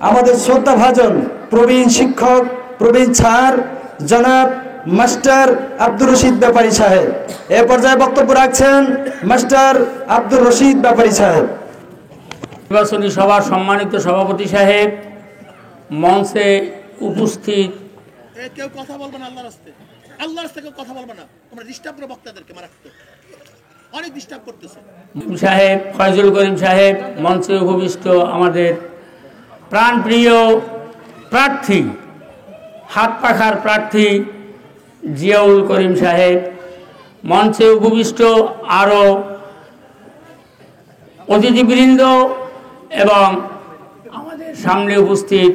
আমাদের শ্রদ্ধাভাজন প্রবীণ শিক্ষক, প্রবীণ স্যার জনাব মাস্টার আব্দুর রশিদ ব্যাপারী সাহেব। এ পর্যায়ে বক্তব্য রাখছেন মাস্টার আব্দুর রশিদ ব্যাপারী সাহেব। নির্বাচনী সভার সম্মানিত সভাপতি সাহেব, মঞ্চে উপস্থিত কেউ কথা বলবে না, আল্লাহর রাস্তায়, আল্লাহর রাস্তায় কেউ কথা বলবে না। তোমরা ডিস্টার্ব করো বক্তাদেরকে, মারাত্মক অনেক ডিস্টার্ব করতেছে। সাহেব, ফয়জুল করিম সাহেব, মঞ্চে উপবিষ্ট আমাদের প্রাণপ্রিয় প্রার্থী, হাত পাখার প্রার্থী জিয়াউল করিম সাহেব, মঞ্চে উপবিষ্ট আরও অতিথিবৃন্দ এবং আমাদের সামনে উপস্থিত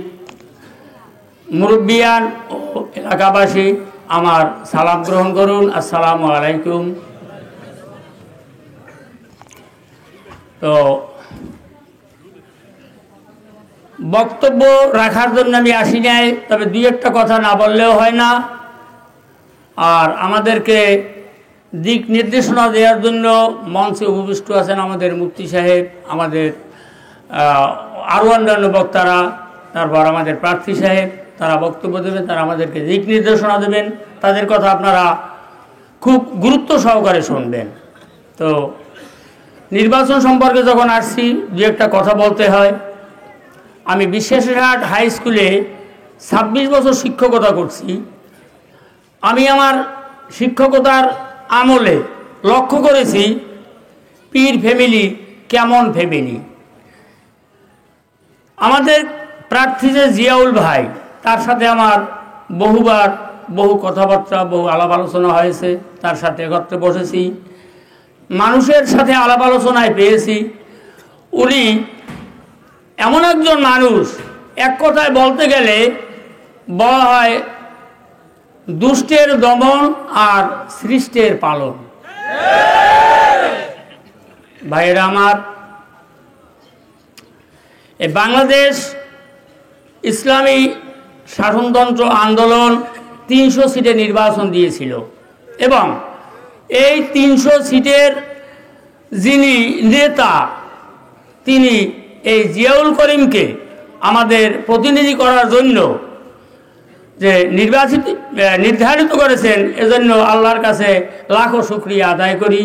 মুরব্বিয়ান ও এলাকাবাসী, আমার সালাম গ্রহণ করুন। আসসালামু আলাইকুম। তো বক্তব্য রাখার জন্য আমি আসি নাই, তবে দুই একটা কথা না বললেও হয় না। আর আমাদেরকে দিক নির্দেশনা দেওয়ার জন্য মঞ্চে উপবিষ্ট আছেন আমাদের মুফতি সাহেব, আমাদের আরও অন্যান্য বক্তারা, তারপর আমাদের প্রার্থী সাহেব, তারা বক্তব্য দেবেন, তারা আমাদেরকে দিক নির্দেশনা দেবেন। তাদের কথা আপনারা খুব গুরুত্ব সহকারে শুনবেন। তো নির্বাচন সম্পর্কে যখন আসছি, দু একটা কথা বলতে হয়। আমি বিশ্বাসঘাট হাই স্কুলে 26 বছর শিক্ষকতা করছি। আমি আমার শিক্ষকতার আমলে লক্ষ্য করেছি পীর ফ্যামিলি কেমন ফ্যামিলি। আমাদের প্রার্থী যে জিয়াউল ভাই, তার সাথে আমার বহুবার বহু কথাবার্তা, বহু আলাপ আলোচনা হয়েছে। তার সাথে একত্রে বসেছি, মানুষের সাথে আলাপ আলোচনায় পেয়েছি উনি এমন একজন মানুষ, এক কথায় বলতে গেলে বলা হয় দুষ্টের দমন আর সৃষ্টের পালন। ভাইয়েরা আমার, এই বাংলাদেশ ইসলামী শাসনতন্ত্র আন্দোলন 300 সিটে নির্বাচন দিয়েছিল এবং এই 300 সিটের যিনি নেতা, তিনি এই জিয়াউল করিমকে আমাদের প্রতিনিধি করার জন্য যে নির্ধারিত করেছেন, এজন্য আল্লাহর কাছে লাখো শুকরিয়া আদায় করি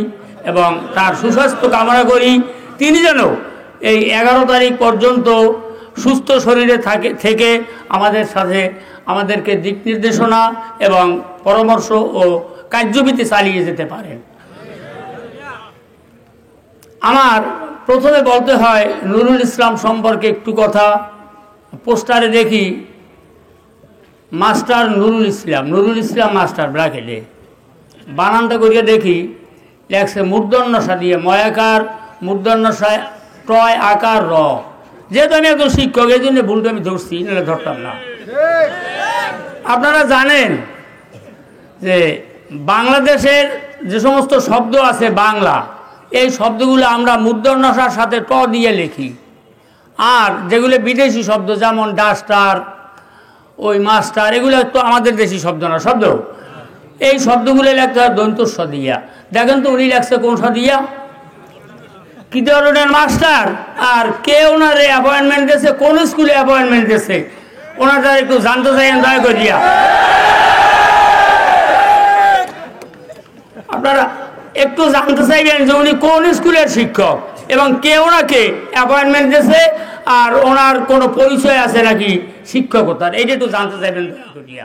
এবং তার সুস্বাস্থ্য কামনা করি। তিনি যেন এই 11 তারিখ পর্যন্ত সুস্থ শরীরে থেকে আমাদের সাথে আমাদেরকে দিক নির্দেশনা এবং পরামর্শ ও কার্যবিধি চালিয়ে যেতে পারেন। আমার প্রথমে বলতে হয় নুরুল ইসলাম সম্পর্কে একটু কথা। পোস্টারে দেখি মাস্টার নুরুল ইসলাম, নুরুল ইসলাম মাস্টার ব্র্যাকেটে, বানানটা করিয়ে দেখি লেখছে মূর্ধন্যসা দিয়ে, ময়াকার মূর্ধন্যসা টয় আকার র। যেহেতু আমি একজন শিক্ষক, এই জন্য ভুলটা আমি ধরছি, নাহলে ধরতাম না। আপনারা জানেন যে বাংলাদেশের যে সমস্ত শব্দ আছে বাংলা, এই শব্দগুলো আমরা মূর্ধন্যসার সাথে ট দিয়ে লিখি। আর যেগুলো বিদেশি শব্দ, যেমন ডাস্টার, ওই মাস্টার, এগুলো তো আমাদের দেশি শব্দ না, শব্দ। এই শব্দগুলো লিখতে হয় দন্তস্ব দিয়া। দেখেন তো উনি লেখছে কোন স দিয়া, কি ধরনের মাস্টার, আর কে ওনারে অ্যাপয়েন্টমেন্ট দিয়েছে, কোন স্কুলে অ্যাপয়েন্টমেন্ট দিয়েছে, ওনারা একটু জানতে চাইেন দয়া করিয়া। আপনারা একটু জানতে চাইবেন যে উনি কোন স্কুলের শিক্ষক এবং কে ওনাকে অ্যাপয়েন্টমেন্ট দিয়েছে, আর ওনার কোনো পরিচয় আছে নাকি শিক্ষকতার, এইটা একটু জানতে চাইবেন দয়া করিয়া।